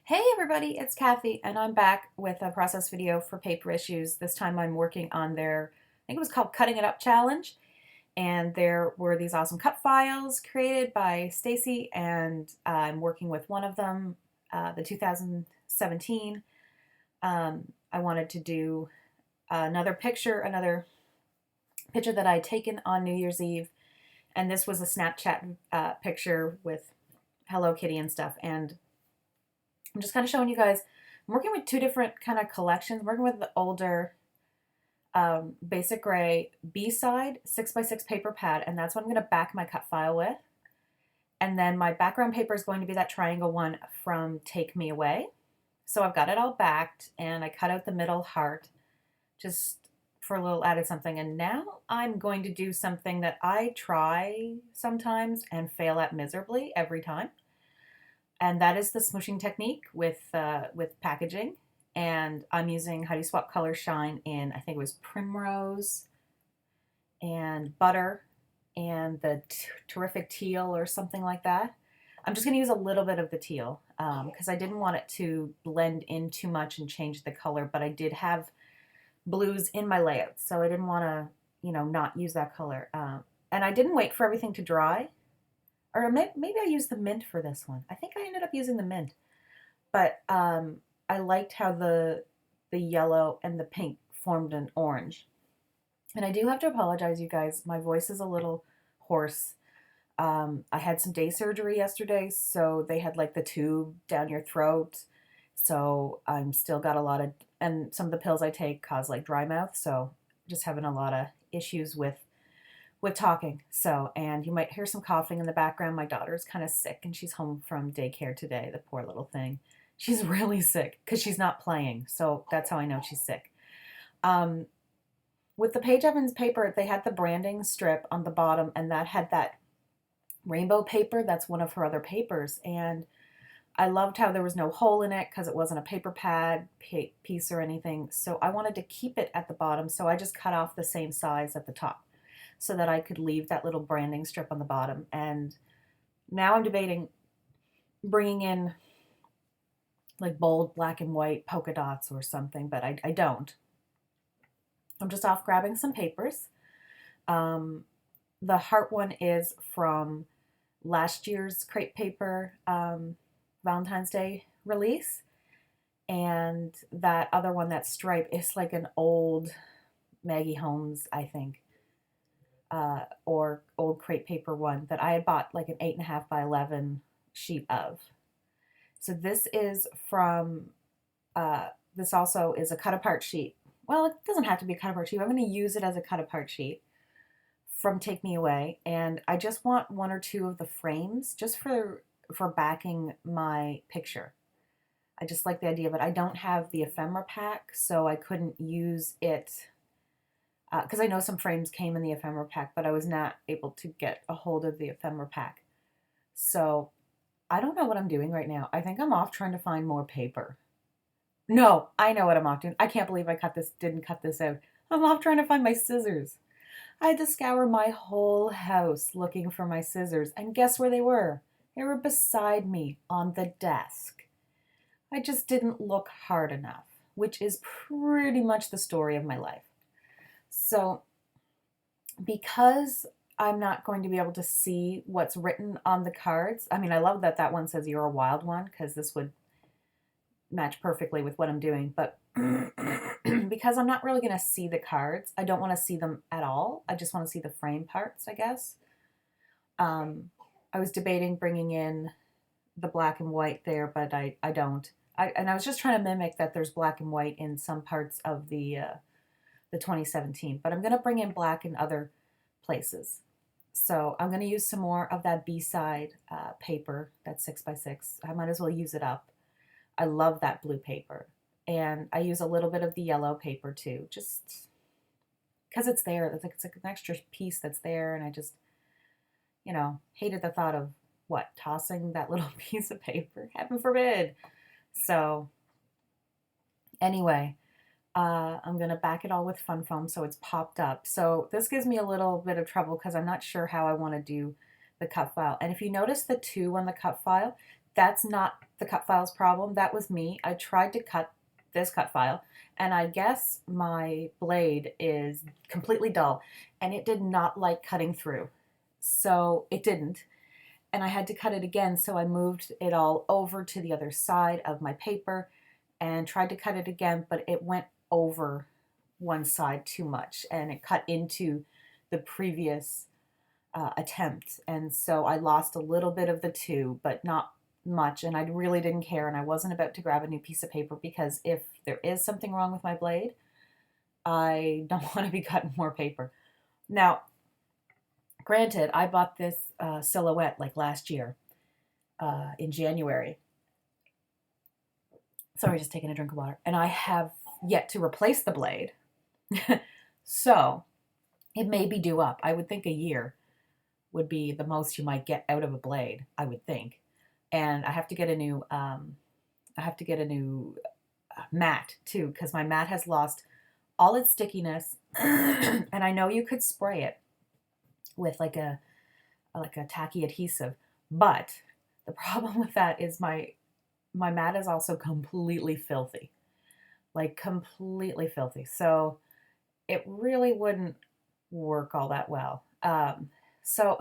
Hey everybody, it's Kathy, and I'm back with a process video for paper issues. This time I'm working on I think it was called Cutting It Up Challenge, and there were these awesome cut files created by Stacy, and I'm working with one of them, the 2017. I wanted to do another picture that I'd taken on New Year's Eve, and this was a Snapchat picture with Hello Kitty and stuff, and I'm just kind of showing you guys. I'm working with two different kind of collections. I'm working with the older basic gray B-side 6x6 paper pad, and that's what I'm going to back my cut file with. And then my background paper is going to be that triangle one from Take Me Away. So I've got it all backed, and I cut out the middle heart just for a little added something. And now I'm going to do something that I try sometimes and fail at miserably every time, and that is the smooshing technique with packaging. And I'm using How Do You Swap Color Shine in, I think it was Primrose and Butter and the Terrific Teal or something like that. I'm just going to use a little bit of the teal because I didn't want it to blend in too much and change the color, but I did have blues in my layout, so I didn't want to, not use that color. And I didn't wait for everything to dry. Or maybe I used the mint for this one. I think I ended up using the mint. But I liked how the yellow and the pink formed an orange. And I do have to apologize, you guys. My voice is a little hoarse. I had some day surgery yesterday, so they had like the tube down your throat. So I'm still got a lot of, and some of the pills I take cause like dry mouth. So just having a lot of issues with talking. So, and you might hear some coughing in the background. My daughter's kind of sick and she's home from daycare today, the poor little thing. She's really sick because she's not playing. So that's how I know she's sick. Um, with the Paige Evans paper, they had the branding strip on the bottom, and that had that rainbow paper. That's one of her other papers. And I loved how there was no hole in it because it wasn't a paper pad piece or anything. So I wanted to keep it at the bottom. So I just cut off the same size at the top, so that I could leave that little branding strip on the bottom. And now I'm debating bringing in like bold black and white polka dots or something, but I don't. I'm just off grabbing some papers. The heart one is from last year's crepe paper Valentine's Day release. And that other one, that stripe, is like an old Maggie Holmes, I think, or old crepe paper one that I had bought like an 8.5 by 11 sheet of. So this is from, this also is a cut apart sheet. Well, it doesn't have to be a cut apart sheet. I'm going to use it as a cut apart sheet from Take Me Away. And I just want one or two of the frames just for backing my picture. I just like the idea of it. I don't have the ephemera pack, so I couldn't use it because I know some frames came in the ephemera pack, but I was not able to get a hold of the ephemera pack. So I don't know what I'm doing right now. I think I'm off trying to find more paper. No, I know what I'm off doing. I can't believe I didn't cut this out. I'm off trying to find my scissors. I had to scour my whole house looking for my scissors, and guess where they were? They were beside me on the desk. I just didn't look hard enough, which is pretty much the story of my life. So, because I'm not going to be able to see what's written on the cards, I mean, I love that that one says "You're a Wild One" because this would match perfectly with what I'm doing, but because I'm not really going to see the cards, I don't want to see them at all. I just want to see the frame parts, I guess. I was debating bringing in the black and white there, but I don't. And I was just trying to mimic that there's black and white in some parts of the 2017, but I'm going to bring in black in other places. So I'm going to use some more of that B-side paper, that 6x6. I might as well use it up. I love that blue paper. And I use a little bit of the yellow paper too, just because it's there. It's like an extra piece that's there, and I just, hated the thought of tossing that little piece of paper. Heaven forbid. So anyway, I'm going to back it all with fun foam so it's popped up. So this gives me a little bit of trouble because I'm not sure how I want to do the cut file. And if you notice the 2 on the cut file, that's not the cut file's problem. That was me. I tried to cut this cut file, and I guess my blade is completely dull, and it did not like cutting through. So it didn't. And I had to cut it again, so I moved it all over to the other side of my paper and tried to cut it again, but it went over one side too much, and it cut into the previous attempt. And so I lost a little bit of the two, but not much. And I really didn't care. And I wasn't about to grab a new piece of paper because if there is something wrong with my blade, I don't want to be cutting more paper. Now, granted, I bought this silhouette like last year in January. Sorry, just taking a drink of water. And I have yet to replace the blade. So it may be due up. I would think a year would be the most you might get out of a blade, I would think. And I have to get a new mat too, because my mat has lost all its stickiness. And I know you could spray it with like a tacky adhesive, but the problem with that is my mat is also completely filthy, like completely filthy. So it really wouldn't work all that well. So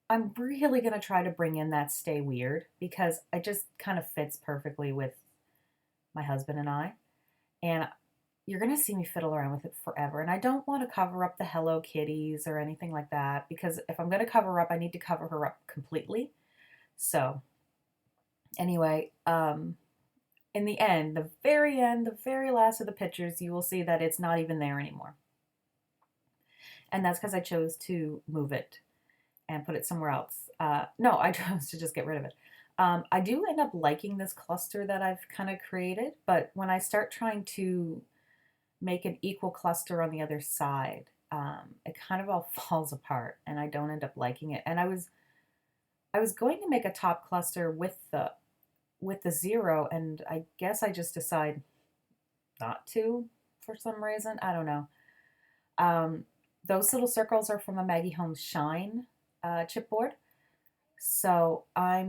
I'm really going to try to bring in that stay weird because it just kind of fits perfectly with my husband and I. And you're going to see me fiddle around with it forever. And I don't want to cover up the Hello Kitties or anything like that, because if I'm going to cover up, I need to cover her up completely. So anyway, in the end, the very last of the pictures, you will see that it's not even there anymore. And that's because I chose to move it and put it somewhere else. No, I chose to just get rid of it. I do end up liking this cluster that I've kind of created, but when I start trying to make an equal cluster on the other side, it kind of all falls apart, and I don't end up liking it. And I was going to make a top cluster with the 0, and I guess I just decide not to for some reason. I don't know. Those little circles are from a Maggie Holmes Shine chipboard. So I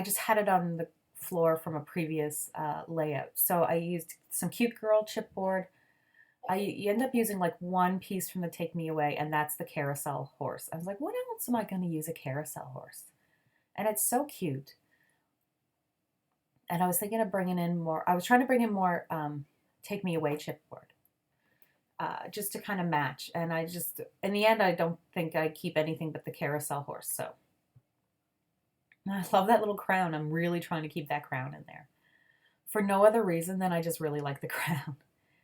just had it on the floor from a previous layout. So I used some Cute Girl chipboard. You end up using like one piece from the Take Me Away, and that's the carousel horse. I was like, what else am I going to use a carousel horse? And it's so cute. And I was thinking of bringing in more. I was trying to bring in more Take Me Away chipboard. Just to kind of match. And I just, in the end, I don't think I keep anything but the carousel horse. So I love that little crown. I'm really trying to keep that crown in there. For no other reason than I just really like the crown.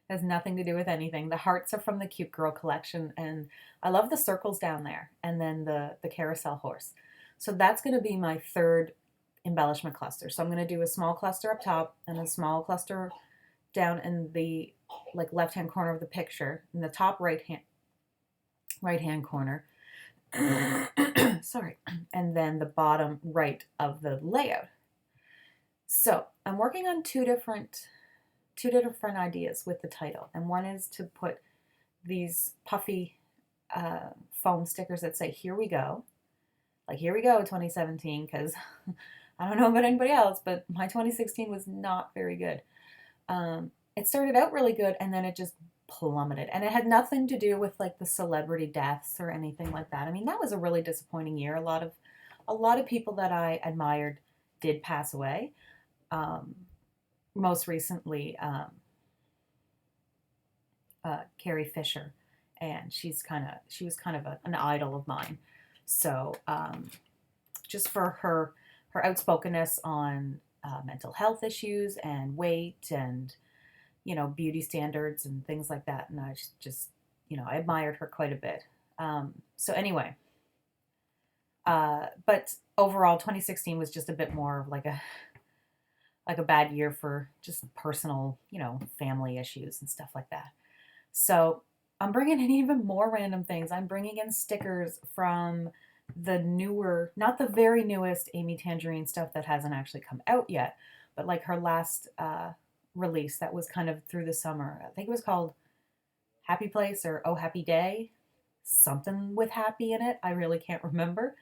It has nothing to do with anything. The hearts are from the Cute Girl collection, and I love the circles down there, and then the carousel horse. So that's going to be my third embellishment cluster. So I'm going to do a small cluster up top and a small cluster down in the like left-hand corner of the picture, in the top right-hand corner. Sorry. And then the bottom right of the layout. So I'm working on two different ideas with the title. And one is to put these puffy foam stickers that say, here we go. Like, here we go, 2017, because I don't know about anybody else, but my 2016 was not very good. It started out really good, and then it just plummeted. And it had nothing to do with like the celebrity deaths or anything like that. I mean, that was a really disappointing year. A lot of people that I admired did pass away. Most recently, Carrie Fisher, and she was kind of an idol of mine. So just for her outspokenness on mental health issues and weight and beauty standards and things like that, and I just I admired her quite a bit. So anyway, but overall, 2016 was just a bit more of like a bad year for just personal, family issues and stuff like that. So I'm bringing in even more random things. I'm bringing in stickers from the newer, not the very newest Amy Tangerine stuff that hasn't actually come out yet, but like her last release that was kind of through the summer. I think it was called Happy Place or Oh Happy Day, something with happy in it. I really can't remember.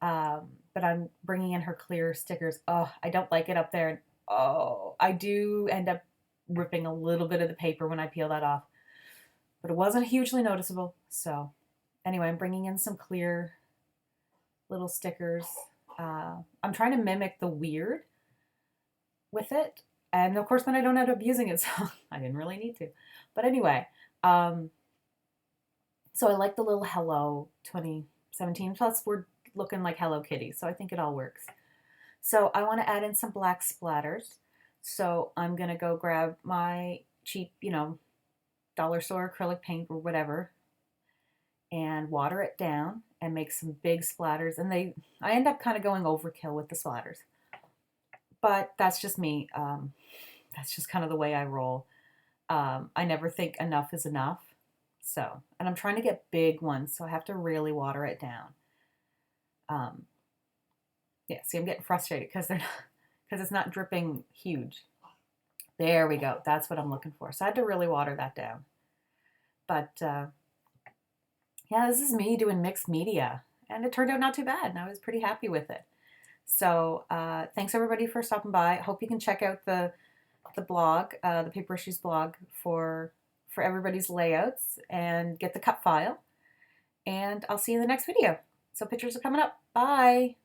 But but I'm bringing in her clear stickers. Oh, I don't like it up there. And oh, I do end up ripping a little bit of the paper when I peel that off, but it wasn't hugely noticeable. So anyway, I'm bringing in some clear little stickers. I'm trying to mimic the weird with it. And of course, then I don't end up using it, so I didn't really need to. But anyway, so I like the little Hello 2017. Plus, we're looking like Hello Kitty, so I think it all works. So I want to add in some black splatters. So I'm going to go grab my cheap, dollar store acrylic paint or whatever and water it down and make some big splatters. And I end up kind of going overkill with the splatters. But that's just me. That's just kind of the way I roll. I never think enough is enough. So, and I'm trying to get big ones, so I have to really water it down. Yeah, see, I'm getting frustrated because it's not dripping huge. There we go. That's what I'm looking for. So I had to really water that down. But yeah, this is me doing mixed media, and it turned out not too bad, and I was pretty happy with it. So thanks everybody for stopping by. Hope you can check out the blog, the Paper Issues blog for everybody's layouts and get the cut file. And I'll see you in the next video. So pictures are coming up. Bye.